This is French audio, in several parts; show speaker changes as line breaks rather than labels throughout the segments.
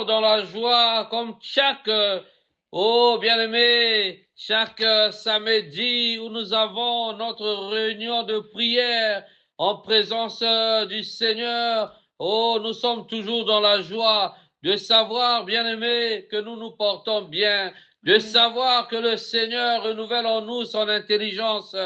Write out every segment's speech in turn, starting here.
encore dans la joie comme chaque, oh bien-aimé, chaque samedi où nous avons notre réunion de prière en présence du Seigneur. Oh, nous sommes toujours dans la joie de savoir, bien-aimé, que nous nous portons bien, de savoir que le Seigneur renouvelle en nous son intelligence,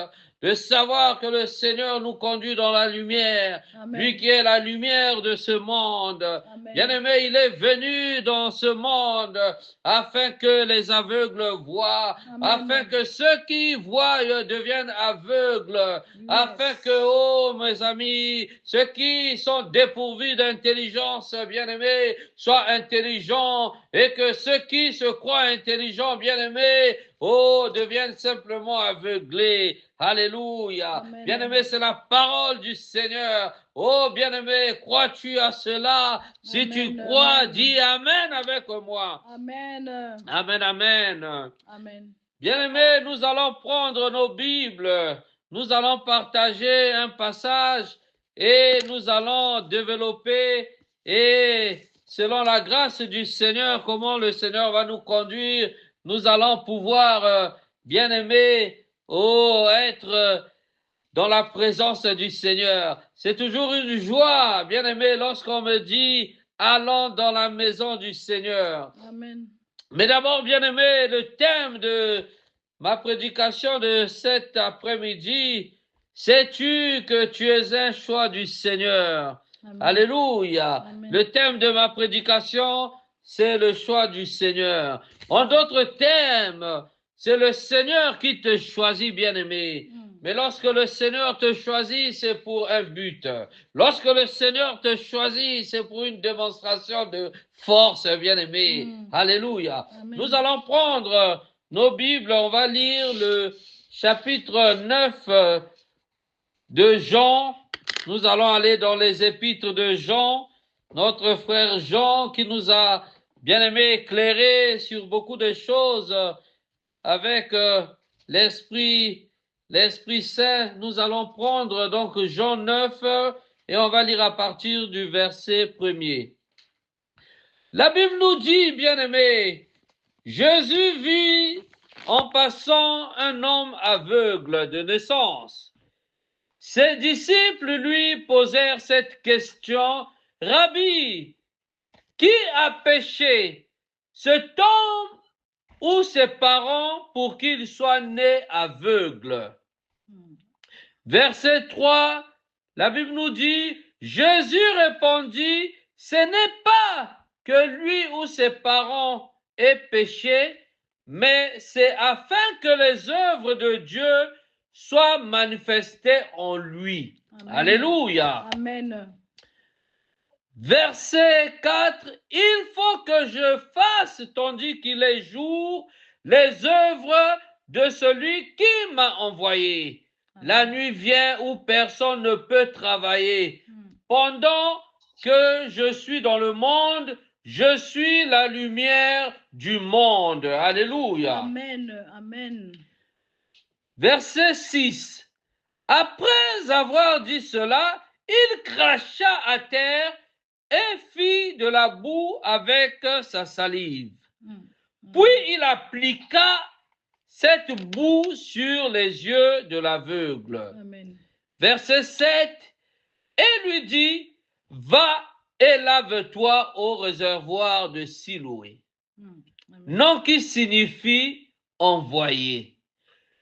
de savoir que le Seigneur nous conduit dans la lumière,
Amen.
lui qui est la lumière de ce monde. Bien-aimé, il est venu dans ce monde afin que les aveugles voient, afin que ceux qui voient deviennent aveugles, afin que, oh mes amis, ceux qui sont dépourvus d'intelligence, bien-aimés, soient intelligents, et que ceux qui se croient intelligents, bien-aimés, oh, deviennent simplement aveuglés. Alléluia. Bien-aimé, c'est la parole du Seigneur. Oh, bien-aimé, crois-tu à cela? Si tu crois, dis Amen avec moi.
Amen.
Amen, amen.
Amen.
Bien-aimé, nous allons prendre nos Bibles. Nous allons partager un passage et nous allons développer et selon la grâce du Seigneur, comment le Seigneur va nous conduire, nous allons pouvoir, bien-aimé, oh, être dans la présence du Seigneur. C'est toujours une joie, bien-aimé, lorsqu'on me dit, allons dans la maison du Seigneur.
Amen.
Mais d'abord, bien-aimé, le thème de ma prédication de cet après-midi, sais-tu que tu es un choix du Seigneur?
Amen.
Alléluia.
Amen.
Le thème de ma prédication, c'est le choix du Seigneur. En d'autres termes, c'est le Seigneur qui te choisit, bien-aimé. Mais lorsque le Seigneur te choisit, c'est pour un but. Lorsque le Seigneur te choisit, c'est pour une démonstration de force, bien-aimé. Alléluia.
Amen.
Nous allons prendre nos Bibles, on va lire le chapitre 9 de Jean. Nous allons aller dans les épîtres de Jean, notre frère Jean qui nous a, bien-aimé, éclairé sur beaucoup de choses avec l'Esprit Saint. Nous allons prendre donc Jean 9 et on va lire à partir du verset 1er. La Bible nous dit, bien-aimé, Jésus vit en passant un homme aveugle de naissance. Ses disciples lui posèrent cette question, Rabbi, qui a péché, cet homme ou ses parents pour qu'il soit né aveugle? Verset 3, la Bible nous dit, Jésus répondit, ce n'est pas que lui ou ses parents aient péché, mais c'est afin que les œuvres de Dieu soient manifestées en lui.
Amen.
Alléluia.
Amen.
Verset 4, il faut que je fasse, tandis qu'il est jour, les œuvres de celui qui m'a envoyé. La nuit vient où personne ne peut travailler. Pendant que je suis dans le monde, je suis la lumière du monde. Alléluia.
Amen. Amen.
Verset 6. Après avoir dit cela, il cracha à terre et fit de la boue avec sa salive. Puis il appliqua cette boue sur les yeux de l'aveugle.
Amen.
Verset 7, et lui dit, va et lave-toi au réservoir de Siloé. Nom qui signifie envoyé.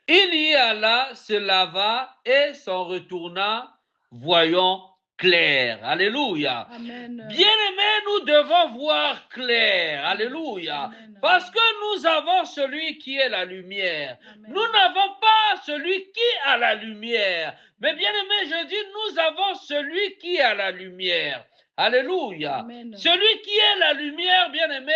Il y alla, se lava et s'en retourna, voyant clair. Alléluia.
Amen.
Bien-aimés, nous devons voir clair. Alléluia.
Amen.
Parce que nous avons celui qui est la lumière.
Amen.
Nous n'avons pas celui qui a la lumière. Mais bien-aimés, je dis, nous avons celui qui a la lumière. Alléluia.
Amen.
Celui qui est la lumière, bien-aimé,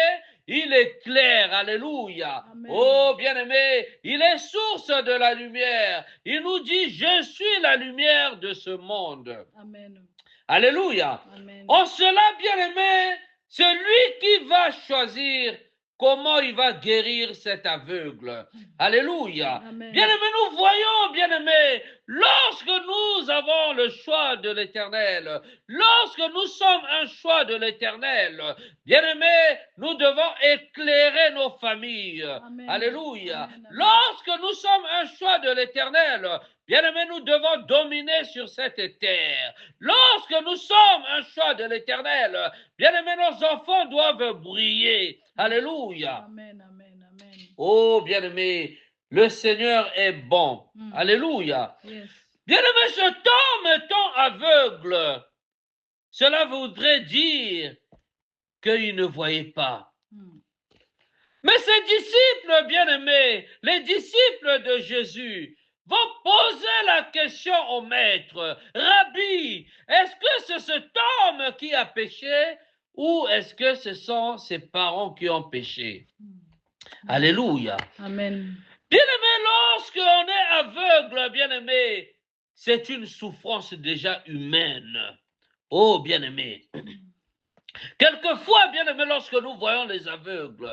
il est clair. Alléluia.
Amen.
Oh, bien-aimé, il est source de la lumière. Il nous dit, je suis la lumière de ce monde.
Amen.
Alléluia.
Amen.
En cela, bien-aimé, c'est lui qui va choisir comment il va guérir cet aveugle. Alléluia.
Amen.
Bien-aimé, nous voyons, bien-aimé, lorsque nous avons le choix de l'Éternel, lorsque nous sommes un choix de l'Éternel, bien-aimés, nous devons éclairer nos familles.
Amen.
Alléluia.
Amen, amen.
Lorsque nous sommes un choix de l'Éternel, bien-aimés, nous devons dominer sur cette terre. Lorsque nous sommes un choix de l'Éternel, bien-aimés, nos enfants doivent briller. Alléluia.
Amen, amen, amen.
Oh, bien-aimés, le Seigneur est bon. Alléluia.
Yes.
Bien-aimés, cet homme étant aveugle, cela voudrait dire qu'il ne voyait pas. Mais ces disciples, bien-aimés, les disciples de Jésus, vont poser la question au maître, Rabbi, est-ce que c'est cet homme qui a péché ou est-ce que ce sont ses parents qui ont péché? Alléluia.
Amen.
Bien-aimé, lorsqu'on est aveugle, bien-aimé, c'est une souffrance déjà humaine. Oh, bien-aimé. Quelquefois, bien-aimé, lorsque nous voyons les aveugles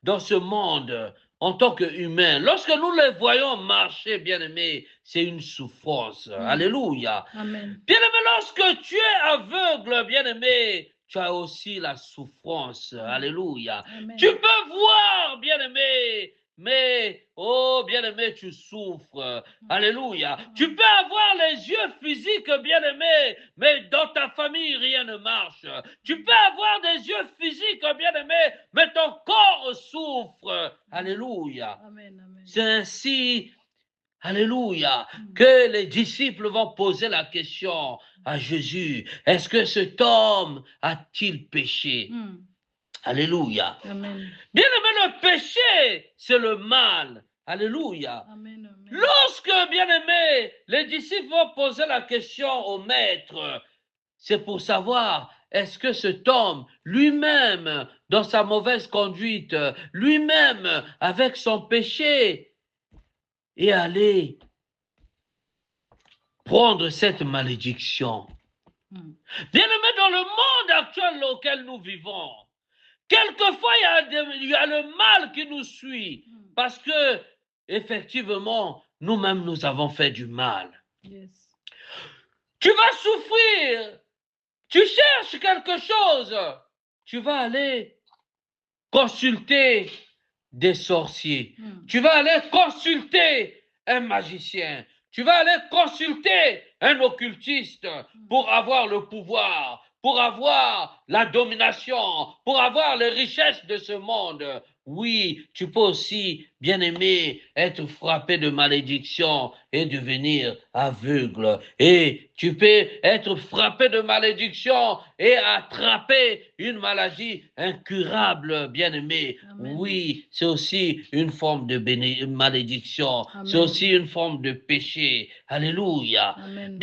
dans ce monde, en tant qu'humains, lorsque nous les voyons marcher, bien-aimé, c'est une souffrance. Alléluia.
Amen.
Bien-aimé, lorsque tu es aveugle, bien-aimé, tu as aussi la souffrance. Alléluia.
Amen.
Tu peux voir, bien-aimé, mais, oh, bien-aimé, tu souffres. Alléluia. Tu peux avoir les yeux physiques, bien-aimé, mais dans ta famille, rien ne marche. Tu peux avoir des yeux physiques, bien-aimé, mais ton corps souffre. Alléluia.
Amen, amen.
C'est ainsi, alléluia, que les disciples vont poser la question à Jésus. Est-ce que cet homme a-t-il péché? Alléluia.
Amen.
Bien-aimé, le péché, c'est le mal. Alléluia.
Amen, amen.
Lorsque, bien-aimé, les disciples vont poser la question au maître, c'est pour savoir, est-ce que cet homme, lui-même, dans sa mauvaise conduite, lui-même, avec son péché, est allé prendre cette malédiction? Bien-aimé, dans le monde actuel auquel nous vivons, quelquefois, il y a le mal qui nous suit parce que, effectivement, nous-mêmes, nous avons fait du mal.
Yes.
Tu vas souffrir. Tu cherches quelque chose. Tu vas aller consulter des sorciers. Tu vas aller consulter un magicien. Tu vas aller consulter un occultiste pour avoir le pouvoir, pour avoir la domination, pour avoir les richesses de ce monde. Oui, tu peux aussi, bien-aimé, être frappé de malédiction et devenir aveugle. Et tu peux être frappé de malédiction et attraper une maladie incurable, bien-aimé. Oui, c'est aussi une forme de malédiction. C'est aussi une forme de péché. Alléluia. Bien-aimé,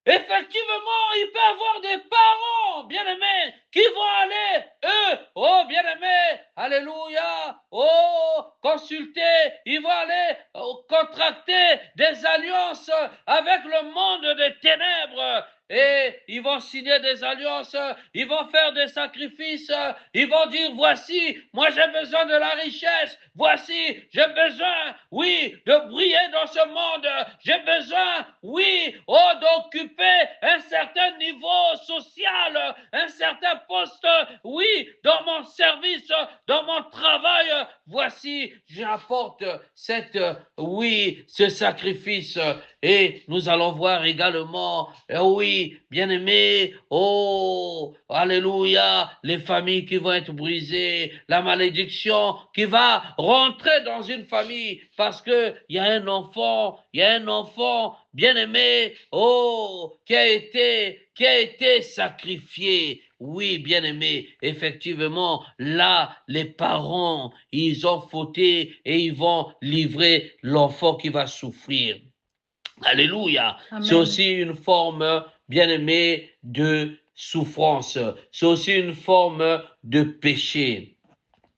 effectivement, il peut y avoir des parents, bien-aimés, qui vont aller, eux, oh, bien-aimés, alléluia, oh, consulter, ils vont aller contracter des alliances avec le monde des ténèbres. Et ils vont signer des alliances, ils vont faire des sacrifices, ils vont dire, voici, moi j'ai besoin de la richesse, voici, j'ai besoin, oui, de briller dans ce monde, j'ai besoin, oui, oh, d'occuper un certain niveau social, un certain poste, oui, dans mon service, dans mon travail, voici, j'apporte cette, oui, ce sacrifice. Et nous allons voir également, oui, bien-aimés, oh, alléluia, les familles qui vont être brisées, la malédiction qui va rentrer dans une famille parce que il y a un enfant, bien-aimé, oh, qui a été sacrifié. Oui, bien-aimé, effectivement, là, les parents, ils ont fauté et ils vont livrer l'enfant qui va souffrir. Alléluia. C'est aussi une forme, bien-aimé, de souffrance. C'est aussi une forme de péché.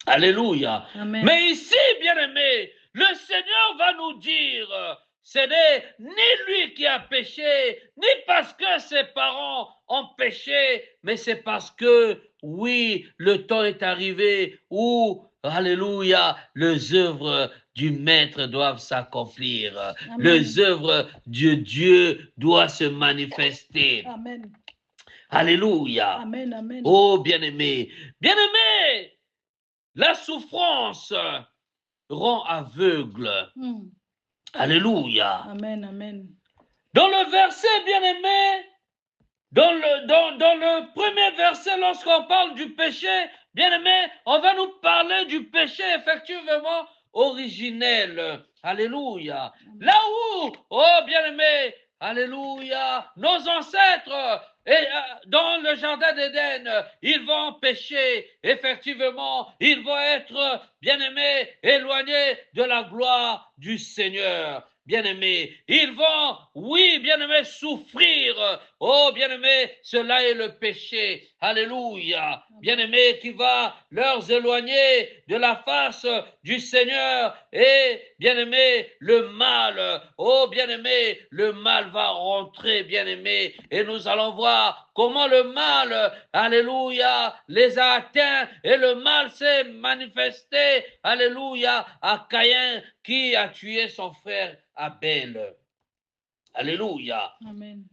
Alléluia.
Amen.
Mais ici, bien-aimé, le Seigneur va nous dire, ce n'est ni lui qui a péché, ni parce que ses parents ont péché, mais c'est parce que, oui, le temps est arrivé où, alléluia, les œuvres du Maître doivent s'accomplir.
Amen.
Les œuvres de Dieu doivent se manifester.
Amen.
Alléluia.
Amen. Amen.
Oh, bien-aimé, bien-aimé, la souffrance rend aveugle. Alléluia.
Amen. Amen.
Dans le verset, bien-aimé, dans le premier verset, lorsqu'on parle du péché, bien-aimé, on va nous parler du péché effectivement originel. Alléluia. Là où, oh bien-aimé, alléluia, nos ancêtres, dans le jardin d'Éden, ils vont pécher, effectivement, ils vont être, bien-aimés, éloignés de la gloire du Seigneur. Bien-aimés, ils vont, oui, bien-aimés, souffrir. Oh, bien-aimés, cela est le péché. Alléluia. Bien-aimés, qui va leur éloigner de la face du Seigneur. Et, bien-aimés, le mal, oh, bien-aimés, le mal va rentrer, bien-aimés. Et nous allons voir comment le mal, alléluia, les a atteints. Et le mal s'est manifesté, alléluia, à Caïn qui a tué son frère Abel. Alléluia.
Amen.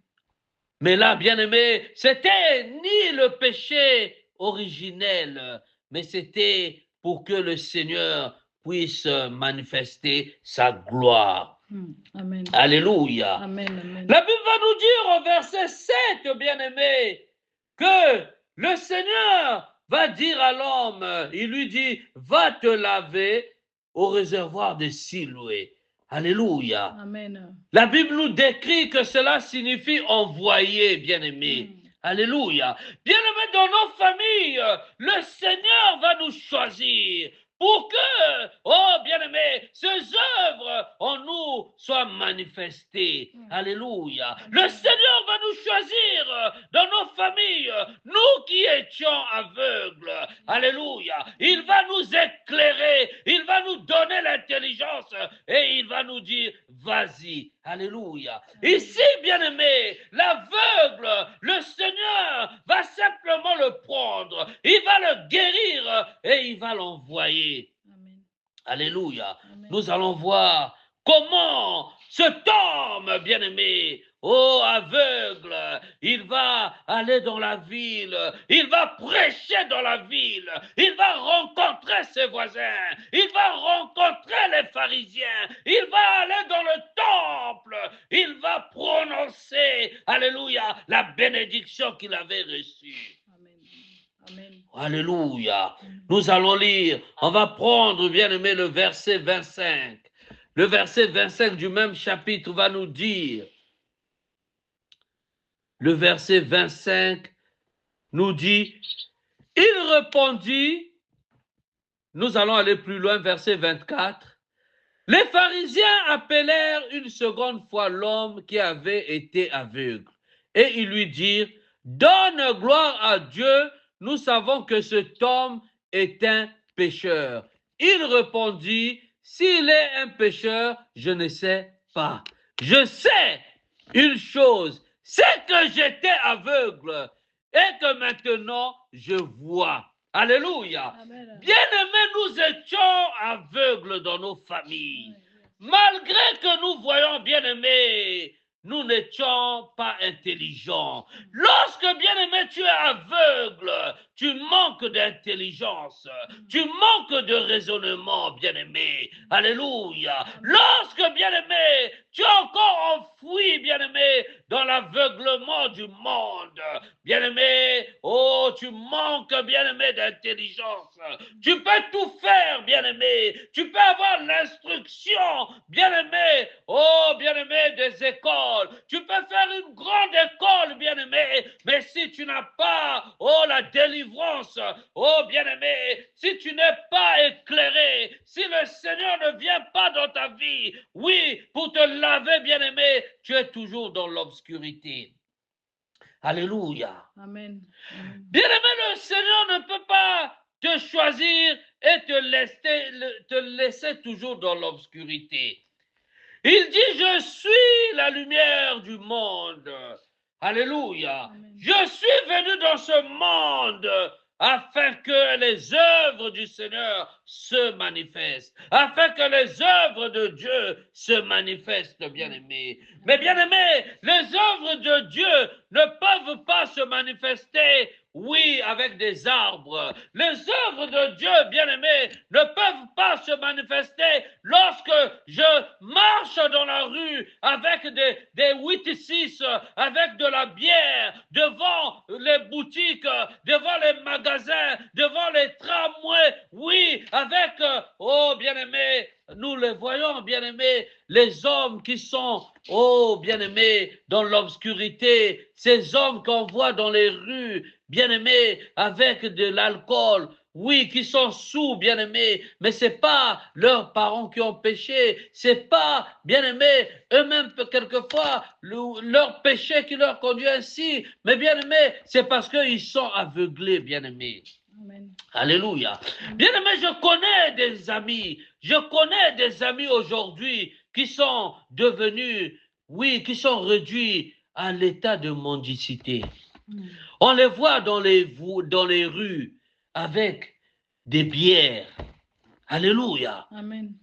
Mais là, bien-aimé, c'était ni le péché originel, mais c'était pour que le Seigneur puisse manifester sa gloire.
Amen.
Alléluia.
Amen. Amen.
La Bible va nous dire au verset 7, bien-aimé, que le Seigneur va dire à l'homme, il lui dit, va te laver au réservoir de Siloé. Alléluia.
Amen.
La Bible nous décrit que cela signifie envoyer, bien-aimé. Alléluia. Bien-aimé, dans nos familles, le Seigneur va nous choisir pour que, oh bien-aimé, ces œuvres en nous soient manifestées. Alléluia. Le Seigneur va nous choisir dans nos familles, nous qui étions aveugles. Alléluia. Il va nous éclairer, il va nous donner l'intelligence et il va nous dire, vas-y. Alléluia. Ici, bien-aimé, l'aveugle, le Seigneur va simplement le prendre, il va le guérir et il va l'envoyer. Alléluia.
Amen.
Nous allons voir comment cet homme, bien-aimé, oh aveugle, il va aller dans la ville, il va prêcher dans la ville, il va rencontrer ses voisins, il va rencontrer les pharisiens, il va aller dans le temple, il va prononcer, alléluia, la bénédiction qu'il avait reçue.
Amen.
Alléluia. Nous allons lire, on va prendre, bien-aimé, le verset 25. Le verset 25 du même chapitre va nous dire, le verset 25 nous dit, il répondit, nous allons aller plus loin, verset 24, les pharisiens appelèrent une seconde fois l'homme qui avait été aveugle et ils lui dirent, donne gloire à Dieu, nous savons que cet homme est un pécheur. Il répondit, s'il est un pécheur, je ne sais pas. Je sais une chose, c'est que j'étais aveugle et que maintenant je vois. Alléluia.
Amen.
Bien-aimés, nous étions aveugles dans nos familles. Malgré que nous voyons, bien-aimés, nous n'étions pas intelligents. Lorsque, bien-aimé, tu es aveugle, tu manques d'intelligence, tu manques de raisonnement, bien-aimé. Alléluia. Lorsque, bien-aimé, tu es encore enfoui, bien-aimé, dans l'aveuglement du monde, bien-aimé, oh, tu manques, bien-aimé, d'intelligence. Tu peux tout faire, bien-aimé. Tu peux avoir l'instruction, bien-aimé, oh, bien-aimé, des écoles. Tu peux faire une grande école, bien-aimé, mais si tu n'as pas, oh, la délivrance, oh, bien-aimé, si tu n'es pas éclairé, si le Seigneur ne vient pas dans ta vie, oui, pour te laver, bien-aimé, tu es toujours dans l'obscurité. Alléluia.
Amen.
Bien-aimé, le Seigneur ne peut pas te choisir et te laisser toujours dans l'obscurité. Il dit, je suis la lumière du monde. Alléluia.
Amen.
Je suis venu dans ce monde afin que les œuvres du Seigneur se manifestent, afin que les œuvres de Dieu se manifestent, bien-aimés. Mais bien-aimés, les œuvres de Dieu ne peuvent pas se manifester, oui, avec des arbres. Les œuvres de Dieu, bien-aimés, ne peuvent pas se manifester lorsque je marche dans la rue avec des 8-6, avec de la bière, devant les boutiques, devant les magasins, devant les tramways, oui, avec, oh bien-aimés, nous les voyons, bien-aimés, les hommes qui sont, oh bien-aimés, dans l'obscurité, ces hommes qu'on voit dans les rues, bien-aimés, avec de l'alcool, oui, qui sont sous, bien-aimés, mais c'est pas leurs parents qui ont péché, c'est pas, bien-aimés, eux-mêmes, quelquefois, leur péché qui leur conduit ainsi, mais bien-aimés, c'est parce qu'ils sont aveuglés, bien-aimés.
Amen.
Alléluia. Bien-aimés, je connais des amis aujourd'hui qui sont devenus, oui, qui sont réduits à l'état de mendicité. On les voit dans les rues avec des bières. Alléluia.
Amen.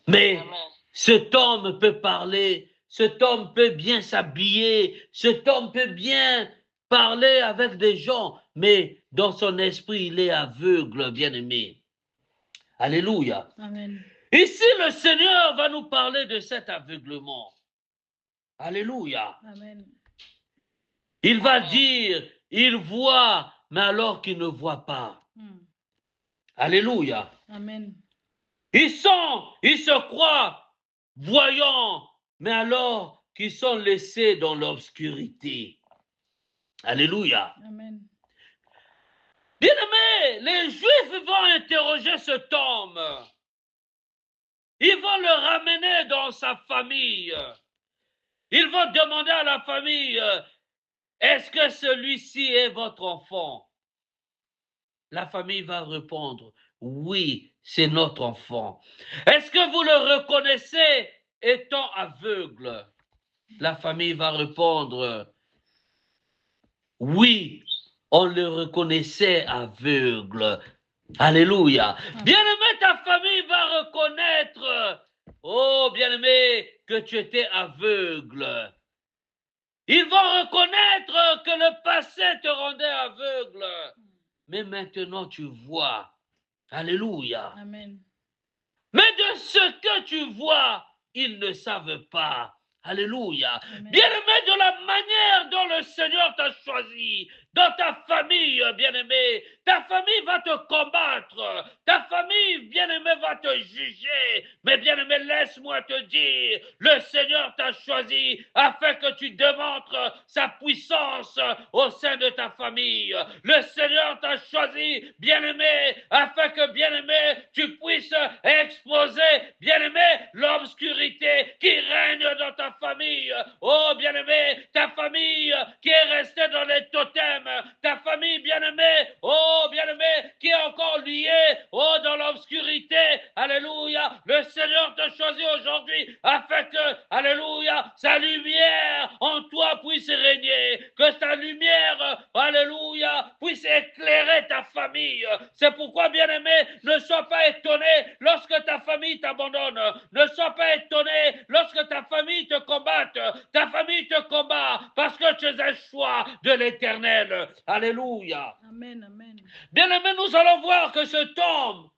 Mais cet homme peut parler, cet homme peut bien s'habiller, cet homme peut bien parler avec des gens, mais dans son esprit, il est aveugle, bien-aimé. Alléluia.
Amen.
Ici, le Seigneur va nous parler de cet aveuglement. Alléluia.
Amen.
Il va dire, il voit, mais alors qu'il ne voit pas. Alléluia.
Amen.
Ils se croient voyants, mais alors qu'ils sont laissés dans l'obscurité. Alléluia.
Amen.
Bien-aimés, les Juifs vont interroger cet homme. Ils vont le ramener dans sa famille. Ils vont demander à la famille, est-ce que celui-ci est votre enfant? La famille va répondre, oui, c'est notre enfant. Est-ce que vous le reconnaissez étant aveugle? La famille va répondre, oui, on le reconnaissait aveugle. Alléluia. Bien-aimé, ta famille va reconnaître, oh bien-aimé, que tu étais aveugle. Ils vont reconnaître que le passé te rendait aveugle. Mais maintenant tu vois. Alléluia.
Amen.
Mais de ce que tu vois, ils ne savent pas. Alléluia.
Amen.
Bien-aimé, de la manière dont le Seigneur t'a choisi, dans ta famille, bien-aimé, ta famille va te combattre, ta famille, bien-aimé, va te juger. Mais bien-aimé, laisse-moi te dire, le Seigneur t'a choisi afin que tu démontres sa puissance au sein de ta famille. Le Seigneur t'a choisi, bien-aimé, afin que, bien-aimé, tu puisses exposer, bien-aimé, l'obscurité qui règne dans ta famille. Oh, bien-aimé, ta famille qui est restée dans les totems, ta famille, bien-aimé, oh, bien-aimé, qui est encore liée, oh, dans l'obscurité. Alléluia. Le Seigneur te choisit aujourd'hui afin que, alléluia, sa lumière en toi puisse régner, que sa lumière, alléluia, puisse éclairer ta famille. C'est pourquoi, bien-aimé, ne sois pas étonné lorsque ta famille t'abandonne. Ne sois pas étonné lorsque ta famille te combatte. Ta famille te combat parce que tu es un choix de l'Éternel. Alléluia.
Amen. Amen.
Bien-aimé, nous allons voir que cet homme,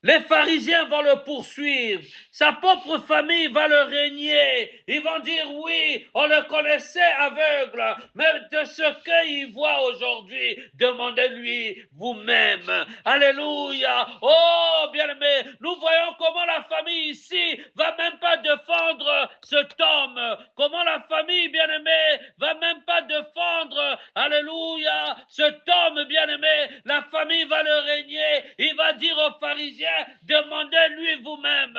les pharisiens vont le poursuivre. Sa propre famille va le régner. Ils vont dire oui, on le connaissait aveugle, mais de ce qu'il voit aujourd'hui, demandez-lui vous-même. Alléluia. Oh, bien-aimé, nous voyons comment la famille ici va même pas défendre cet homme. Comment la famille, bien-aimé, va même pas défendre, alléluia, cet homme, bien-aimé. La famille va le régner. Il va dire aux pharisiens, demandez-lui vous-même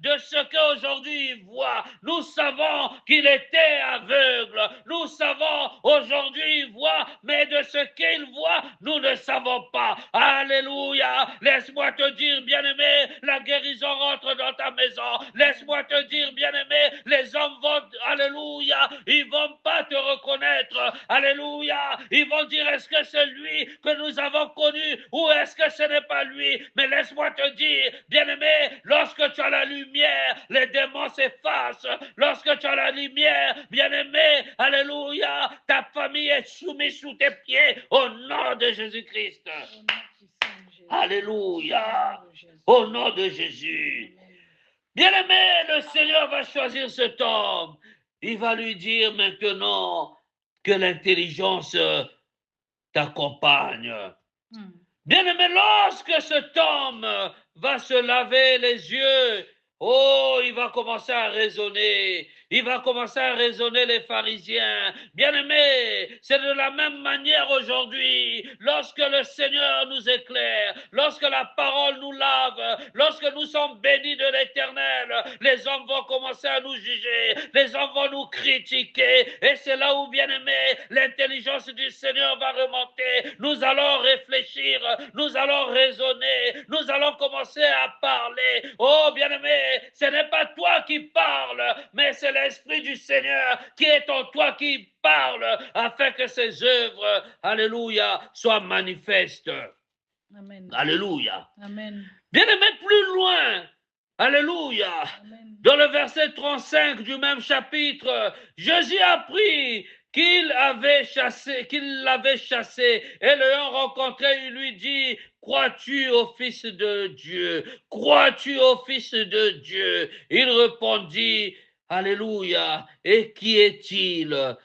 de ce qu'aujourd'hui il voit. Nous savons qu'il était aveugle. Nous savons aujourd'hui il voit, mais de ce qu'il voit, nous ne savons pas. Alléluia. Laisse-moi te dire, bien-aimé, la guérison rentre dans ta maison. Laisse-moi te dire, bien-aimé, les hommes vont, alléluia, ils vont pas te reconnaître. Alléluia. Ils vont dire, est-ce que c'est lui que nous avons connu ou est-ce que ce n'est pas lui? Mais laisse-moi te dire, bien-aimé, lorsque tu as la lumière, les démons s'effacent. Lorsque tu as la lumière, bien-aimé, alléluia, ta famille est soumise sous tes pieds au nom de Jésus-Christ. Alléluia. Au nom de Jésus. Bien-aimé, le Seigneur va choisir cet homme. Il va lui dire maintenant que l'intelligence t'accompagne. Bien-aimé, lorsque cet homme va se laver les yeux, oh, il va commencer à raisonner. Il va commencer à raisonner les pharisiens. Bien-aimés, c'est de la même manière aujourd'hui, lorsque le Seigneur nous éclaire, lorsque la parole nous lave, lorsque nous sommes bénis de l'Éternel, les hommes vont commencer à nous juger, les hommes vont nous critiquer, et c'est là où, bien-aimés, l'intelligence du Seigneur va remonter. Nous allons réfléchir, nous allons raisonner, nous allons commencer à parler. Oh, bien-aimé, ce n'est pas toi qui parles, mais c'est l'Esprit du Seigneur qui est en toi qui parle afin que ses œuvres, alléluia, soient manifestes.
Amen.
Alléluia.
Amen.
Bien-aimé, plus loin, alléluia,
Amen.
dans le verset 35 du même chapitre, Jésus apprit qu'il l'avait chassé, et l'ayant rencontré, il lui dit, crois-tu au Fils de Dieu? Crois-tu au Fils de Dieu? Il répondit, alléluia, et qui est-il,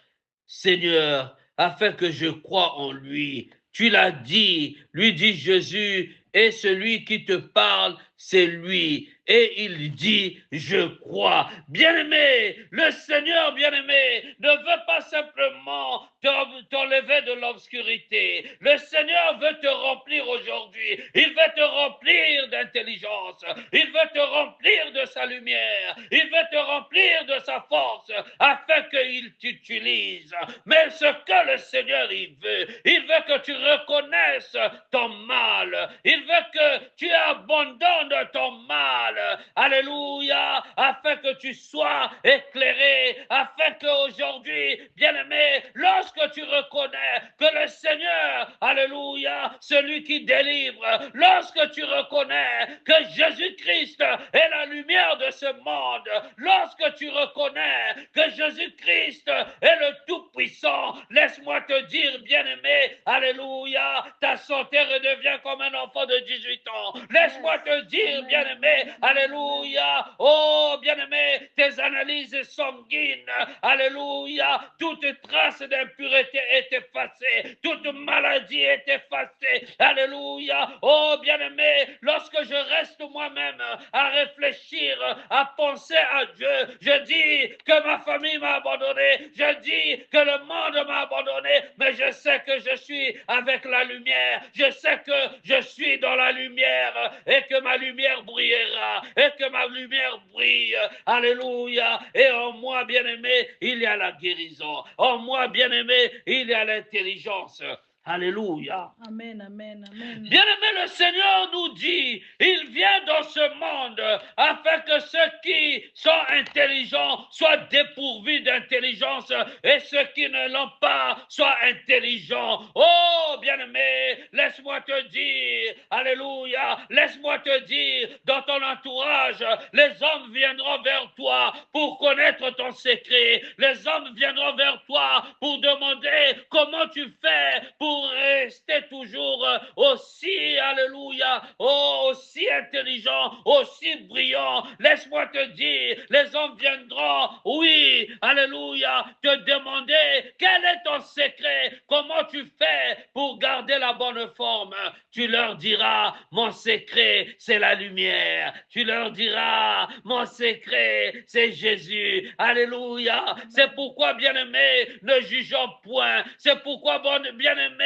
Seigneur, afin que je croie en lui? Tu l'as dit, lui dit Jésus, et celui qui te parle, c'est lui. Et il dit, je crois. Bien-aimé, le Seigneur, bien-aimé, ne veut pas simplement t'enlever de l'obscurité. Le Seigneur veut te remplir aujourd'hui. Il veut te remplir d'intelligence. Il veut te remplir de sa lumière. Il veut te remplir de sa force afin qu'il t'utilise. Mais ce que le Seigneur, il veut que tu reconnaisses ton mal. Il veut que tu abandonnes ton mal. Alléluia, afin que tu sois éclairé, afin qu'aujourd'hui, bien-aimé, lorsque tu reconnais que le Seigneur, alléluia, celui qui délivre, lorsque tu reconnais que Jésus-Christ est la lumière de ce monde, lorsque tu reconnais que Jésus-Christ est le Tout-Puissant, laisse-moi te dire, bien-aimé, alléluia, ta santé redevient comme un enfant de 18 ans. Laisse-moi te dire, bien-aimé, alléluia, oh, bien-aimé, tes analyses sanguines, alléluia, toute trace d'impureté est effacée, toute maladie est effacée, alléluia, oh, bien-aimé, lorsque je reste moi-même à réfléchir, à penser à Dieu, je dis que ma famille m'a abandonné, je dis que le monde m'a abandonné, mais je sais que je suis avec la lumière, je sais que je suis dans la lumière et que ma lumière brillera et que ma lumière brille, alléluia, et en moi, bien-aimé, il y a la guérison, en moi, bien-aimé, il y a l'intelligence. Alléluia.
Amen, amen, amen.
Bien-aimé, le Seigneur nous dit, il vient dans ce monde afin que ceux qui sont intelligents soient dépourvus d'intelligence et ceux qui ne l'ont pas soient intelligents. Oh, bien-aimé, laisse-moi te dire, alléluia, laisse-moi te dire, dans ton entourage, les hommes viendront vers toi pour connaître ton secret. Les hommes viendront vers toi pour demander comment tu fais pour rester toujours aussi, alléluia, oh, aussi intelligent, aussi brillant. Laisse-moi te dire, les hommes viendront, oui, alléluia, te demander quel est ton secret, comment tu fais pour garder la bonne forme. Tu leur diras, mon secret, c'est la lumière. Tu leur diras, mon secret, c'est Jésus. Alléluia. C'est pourquoi, bien-aimé, ne jugeons point. C'est pourquoi, bien-aimé,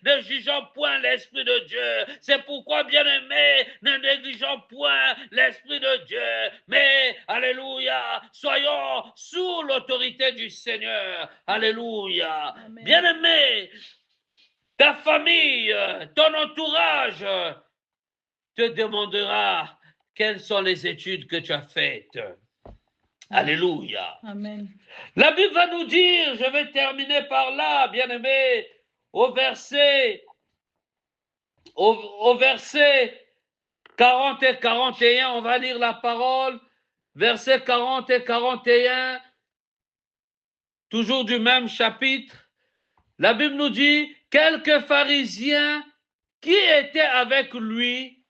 ne jugeons point l'Esprit de Dieu. C'est pourquoi, bien-aimé, ne négligeons point l'Esprit de Dieu. Mais, alléluia, soyons sous l'autorité du Seigneur. Alléluia. Bien-aimé, ta famille, ton entourage te demandera quelles sont les études que tu as faites. Alléluia.
Amen.
La Bible va nous dire, je vais terminer par là, bien-aimé, au verset 40 et 41, on va lire la parole, versets 40 et 41, toujours du même chapitre. La Bible nous dit, quelques pharisiens qui étaient avec lui,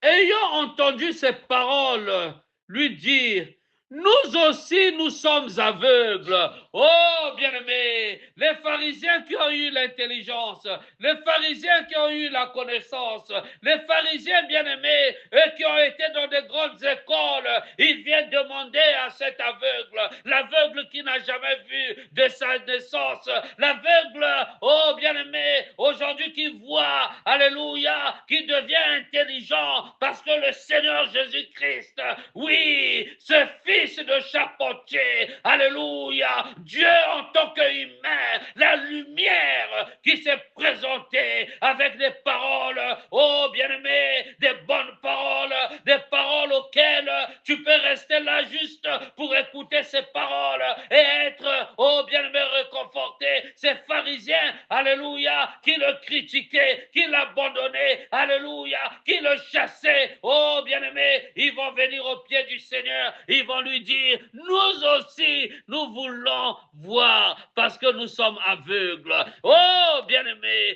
ayant entendu ces paroles, lui dire, nous aussi, nous sommes aveugles. Oh, bien-aimés, les pharisiens qui ont eu l'intelligence, les pharisiens qui ont eu la connaissance, les pharisiens bien-aimés, eux qui ont été dans de grandes écoles, ils viennent demander à cet aveugle, l'aveugle qui n'a jamais vu de sa naissance, l'aveugle, oh, bien-aimé, aujourd'hui qui voit, alléluia, qui devient intelligent parce que le Seigneur Jésus-Christ, oui, ce fils de charpentier, alléluia, Dieu en tant qu'humain, la lumière qui s'est présentée avec des paroles, oh bien-aimé, des bonnes paroles, des paroles auxquelles tu peux rester là juste pour écouter ces paroles et être, oh bien-aimé, réconforté. Ces pharisiens, alléluia, qui le critiquaient, qui l'abandonnaient, alléluia, qui le chassaient, oh bien-aimé, ils vont venir au pied du Seigneur, ils vont lui dire, nous aussi, nous voulons voir parce que nous sommes aveugles. Oh, bien-aimé,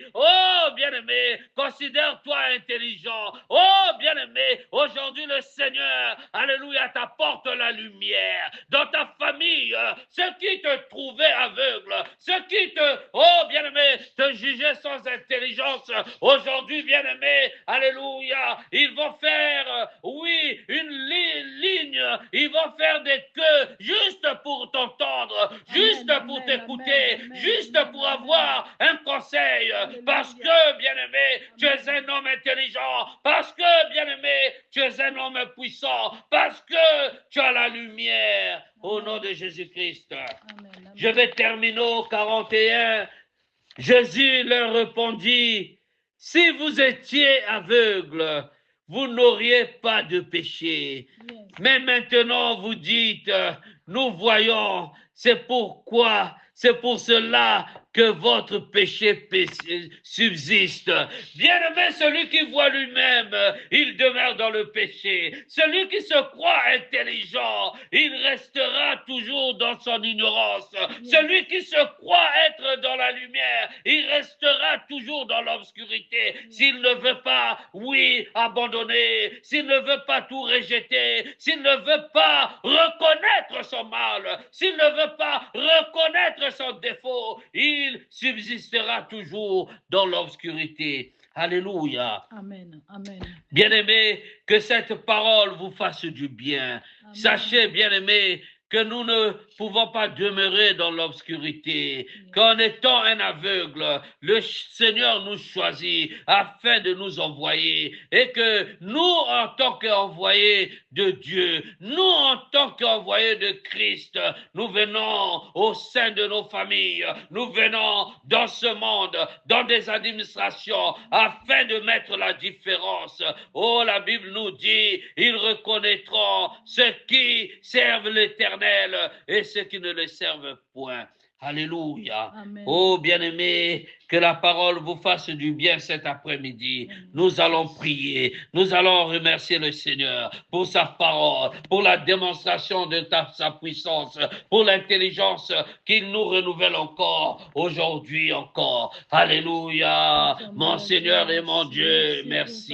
considère-toi intelligent. Oh, bien-aimé, aujourd'hui le Seigneur, alléluia, t'apporte la lumière. Dans ta famille, ceux qui te trouvaient aveugle, ceux qui te, oh, bien-aimé, te jugeaient sans intelligence, aujourd'hui, bien-aimé, alléluia, ils vont faire, oui, une ligne, ils vont faire des queues juste pour t'entendre, juste pour t'écouter, juste pour avoir un conseil, parce que, bien-aimé, tu es un homme intelligent, parce que, bien-aimé, tu es un homme puissant, parce que tu as la lumière, au nom de Jésus-Christ. Je vais terminer au 41. Jésus leur répondit, si vous étiez aveugle, vous n'auriez pas de péché. Mais maintenant, vous dites, nous voyons, c'est pour cela que votre péché subsiste. Bien-aimé, celui qui voit lui-même, il demeure dans le péché. Celui qui se croit intelligent, il restera toujours dans son ignorance. Celui qui se croit être dans la lumière, il restera toujours dans l'obscurité. S'il ne veut pas, oui, abandonner, s'il ne veut pas tout rejeter, s'il ne veut pas reconnaître son mal, s'il ne veut pas reconnaître son défaut, il subsistera toujours dans l'obscurité. Alléluia.
Amen. Amen.
Bien-aimés, que cette parole vous fasse du bien.
Amen.
Sachez, bien-aimés, que nous ne pouvons pas demeurer dans l'obscurité, qu'en étant un aveugle, le Seigneur nous choisit afin de nous envoyer et que nous, en tant qu'envoyés de Dieu, nous, en tant qu'envoyés de Christ, nous venons au sein de nos familles, nous venons dans ce monde, dans des administrations, afin de mettre la différence. Oh, la Bible nous dit, ils reconnaîtront ceux qui servent l'Éternel et ceux qui ne le servent point. Alléluia.
Amen.
Oh, bien-aimés, que la parole vous fasse du bien cet après-midi. Nous allons prier. Nous allons remercier le Seigneur pour sa parole, pour la démonstration de sa puissance, pour l'intelligence qu'il nous renouvelle encore, aujourd'hui encore. Alléluia. Mon Seigneur et mon Dieu, merci.